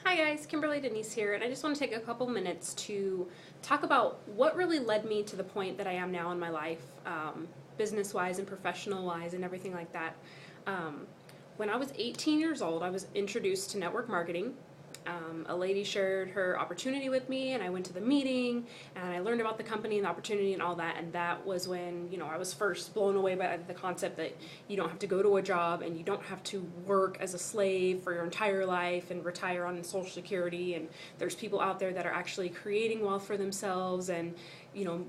Hi guys, Kimberly Denise here, and I just want to take a couple minutes to talk about what really led me to the point that I am now in my life, business-wise and professional-wise and everything like that. Um, when I was 18 years old, I was introduced to network marketing. A lady shared her opportunity with me, and I went to the meeting, and I learned about the company and the opportunity and all that, and that was when, I was first blown away by the concept that you don't have to go to a job and you don't have to work as a slave for your entire life and retire on Social Security, and there's people out there that are actually creating wealth for themselves and,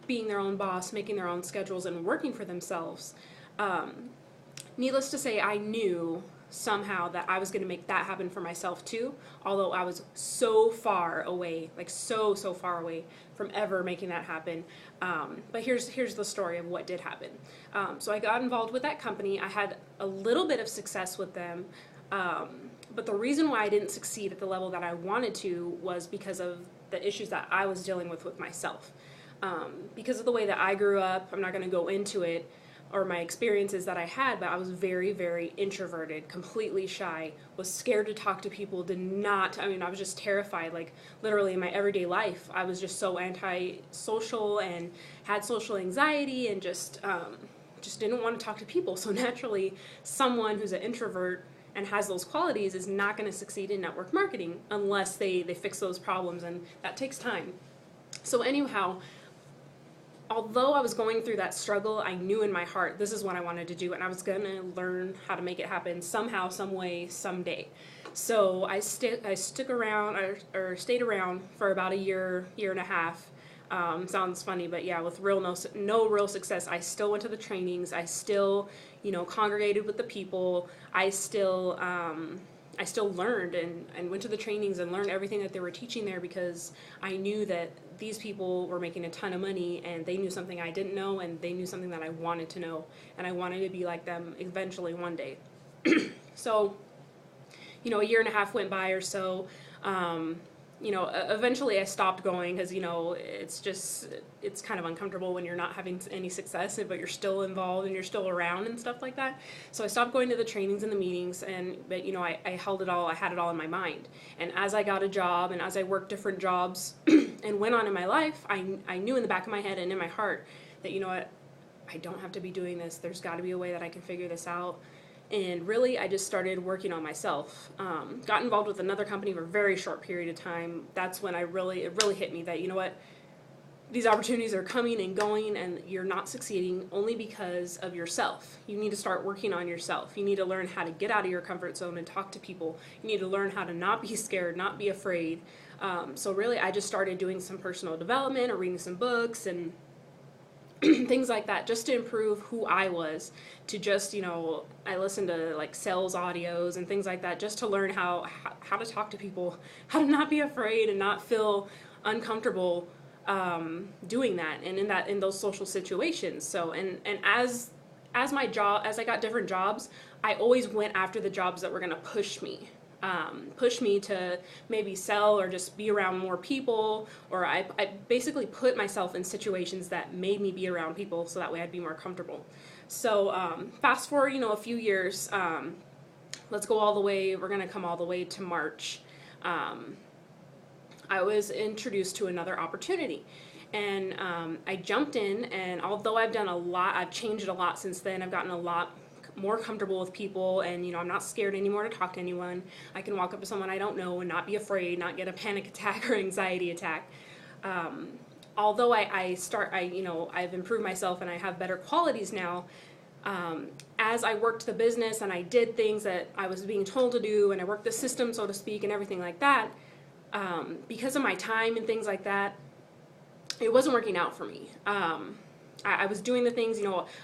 being their own boss, making their own schedules and working for themselves. Needless to say, I knew somehow that I was going to make that happen for myself too, although I was so far away, like so far away from ever making that happen. But here's the story of what did happen. So I got involved with that company. I had a little bit of success with them, but the reason why I didn't succeed at the level that I wanted to was because of the issues that I was dealing with myself. Because of the way that I grew up, I'm not going to go into it, or my experiences that I had, but I was very, very introverted, completely shy, was scared to talk to people, I was just terrified, like literally in my everyday life. I was just so anti-social and had social anxiety and just didn't want to talk to people. So naturally, someone who's an introvert and has those qualities is not going to succeed in network marketing unless they fix those problems, and that takes time. So anyhow, although I was going through that struggle, I knew in my heart this is what I wanted to do, and I was going to learn how to make it happen somehow, some way, someday. So I stuck around or stayed around for about a year and a half. Sounds funny, but yeah, with no real success. I still went to the trainings. I still, congregated with the people. I still learned and went to the trainings and learned everything that they were teaching there, because I knew that these people were making a ton of money and they knew something I didn't know, and they knew something that I wanted to know, and I wanted to be like them eventually one day. So, a year and a half went by or so. Eventually I stopped going because, it's kind of uncomfortable when you're not having any success, but you're still involved and you're still around and stuff like that. So I stopped going to the trainings and the meetings, but I held it all, I had it all in my mind. And as I got a job and as I worked different jobs and went on in my life, I knew in the back of my head and in my heart that, I don't have to be doing this. There's got to be a way that I can figure this out. And really, I just started working on myself. Got involved with another company for a very short period of time. That's when it really hit me that, these opportunities are coming and going, and you're not succeeding only because of yourself. You need to start working on yourself. You need to learn how to get out of your comfort zone and talk to people. You need to learn how to not be scared, not be afraid. So really, I just started doing some personal development or reading some books and things like that, just to improve who I was, to just, I listened to like sales audios and things like that, just to learn how to talk to people, how to not be afraid and not feel uncomfortable doing that and in those social situations. So, and as I got different jobs, I always went after the jobs that were going to push me to maybe sell or just be around more people, or I basically put myself in situations that made me be around people so that way I'd be more comfortable. So fast forward, a few years, let's go all the way, we're going to come all the way to March. I was introduced to another opportunity, and I jumped in, and although I've done a lot, I've changed a lot since then. I've gotten a lot more comfortable with people, and I'm not scared anymore to talk to anyone. I can walk up to someone I don't know and not be afraid, not get a panic attack or anxiety attack. Although I've improved myself and I have better qualities now, as I worked the business and I did things that I was being told to do, and I worked the system, so to speak, and everything like that, because of my time and things like that, it wasn't working out for me. I was doing the things,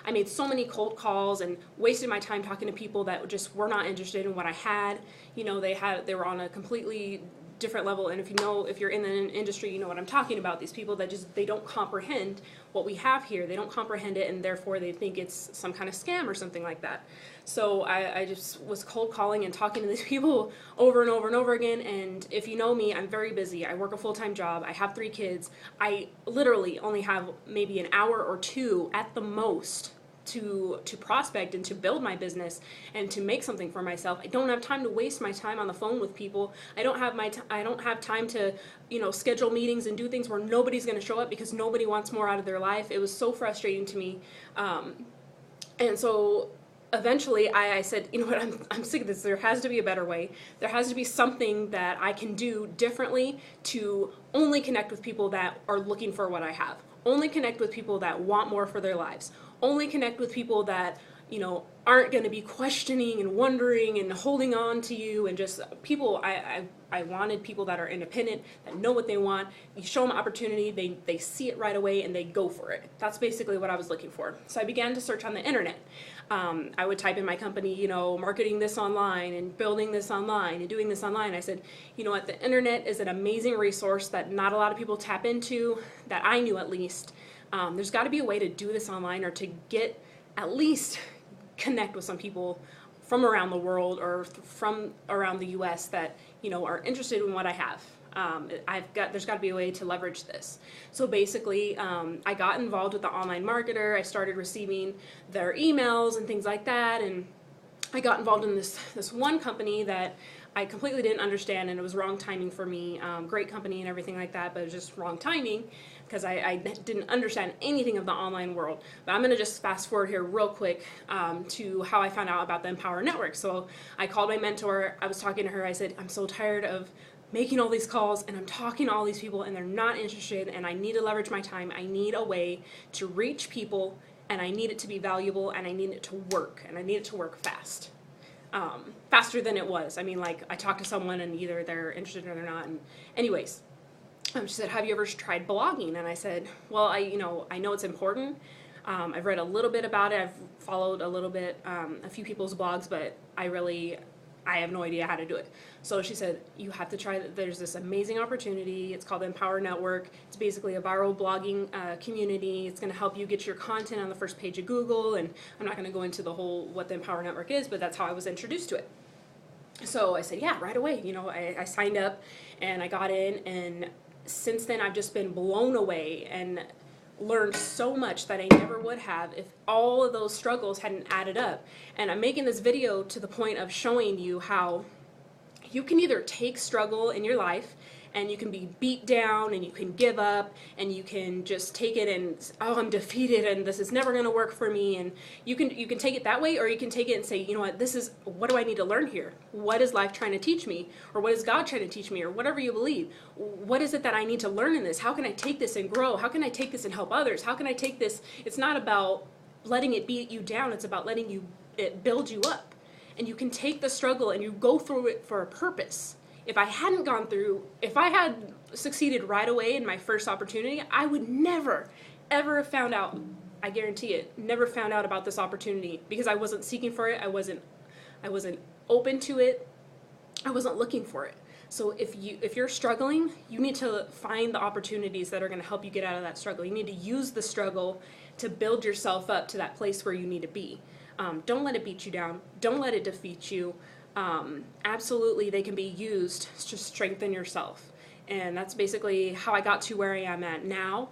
I made so many cold calls and wasted my time talking to people that just were not interested in what I had. They were on a completely different level, and if you're in the industry, you know what I'm talking about. These people that they don't comprehend what we have here. They don't comprehend it, and therefore they think it's some kind of scam or something like that. So I just was cold calling and talking to these people over and over and over again. And if you know me, I'm very busy. I work a full-time job. I have 3 kids. I literally only have maybe an hour or 2 at the most to prospect and to build my business and to make something for myself. I don't have time to waste my time on the phone with people. I don't have time to, schedule meetings and do things where nobody's going to show up because nobody wants more out of their life. It was so frustrating to me. And so eventually I said, you know what, I'm sick of this. There has to be a better way. There has to be something that I can do differently to only connect with people that are looking for what I have. Only connect with people that want more for their lives. Only connect with people that, aren't going to be questioning and wondering and holding on to you, and just people. I wanted people that are independent, that know what they want. You show them opportunity, they see it right away and they go for it. That's basically what I was looking for. So I began to search on the internet. I would type in my company, marketing this online and building this online and doing this online. I said, you know what, the internet is an amazing resource that not a lot of people tap into, that I knew at least. There's got to be a way to do this online, or to get at least connect with some people from around the world or from around the US that are interested in what I have. There's got to be a way to leverage this. So basically, I got involved with the online marketer. I started receiving their emails and things like that, and I got involved in this one company that I completely didn't understand, and it was wrong timing for me. Great company and everything like that, but it was just wrong timing because I didn't understand anything of the online world. But I'm going to just fast forward here real quick to how I found out about the Empower Network. So I called my mentor. I was talking to her. I said, I'm so tired of making all these calls and I'm talking to all these people and they're not interested, and I need to leverage my time. I need a way to reach people, and I need it to be valuable, and I need it to work, and I need it to work fast. Faster than it was. I mean, like, I talked to someone and either they're interested or they're not. And anyways, she said, have you ever tried blogging? And I said, well, I know it's important. I've read a little bit about it. I've followed a little bit, a few people's blogs, but I have no idea how to do it. So she said, you have to try it. There's this amazing opportunity. It's called the Empower Network. It's basically a viral blogging community. It's going to help you get your content on the first page of Google. And I'm not going to go into the whole what the Empower Network is, but that's how I was introduced to it. So I said, yeah, right away. I signed up and I got in, and since then I've just been blown away and learned so much that I never would have if all of those struggles hadn't added up. And I'm making this video to the point of showing you how you can either take struggle in your life and you can be beat down and you can give up and you can just take it and, oh, I'm defeated and this is never going to work for me. And you can take it that way, or you can take it and say, you know what do I need to learn here? What is life trying to teach me? Or what is God trying to teach me? Or whatever you believe. What is it that I need to learn in this? How can I take this and grow? How can I take this and help others? How can I take this? It's not about letting it beat you down. It's about letting it build you up. And you can take the struggle and you go through it for a purpose. If I had succeeded right away in my first opportunity, I would never, ever have found out, I guarantee it, never found out about this opportunity, because I wasn't seeking for it, I wasn't open to it, I wasn't looking for it. So if you're struggling, you need to find the opportunities that are going to help you get out of that struggle. You need to use the struggle to build yourself up to that place where you need to be. Don't let it beat you down. Don't let it defeat you. Absolutely, they can be used to strengthen yourself. And that's basically how I got to where I am at now.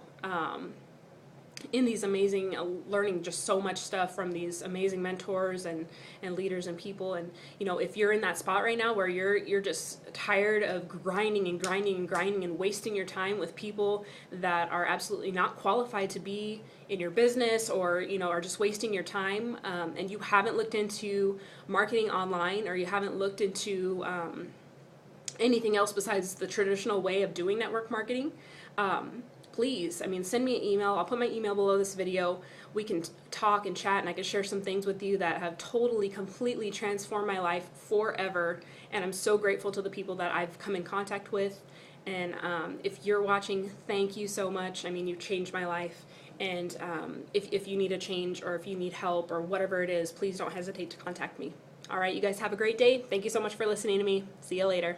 In these amazing, learning just so much stuff from these amazing mentors and leaders and people. And if you're in that spot right now where you're just tired of grinding and wasting your time with people that are absolutely not qualified to be in your business, or are just wasting your time, and you haven't looked into marketing online, or you haven't looked into anything else besides the traditional way of doing network marketing, please, send me an email. I'll put my email below this video. We can talk and chat, and I can share some things with you that have totally, completely transformed my life forever. And I'm so grateful to the people that I've come in contact with. And if you're watching, thank you so much. You've changed my life. And if you need a change, or if you need help, or whatever it is, please don't hesitate to contact me. All right, you guys have a great day. Thank you so much for listening to me. See you later.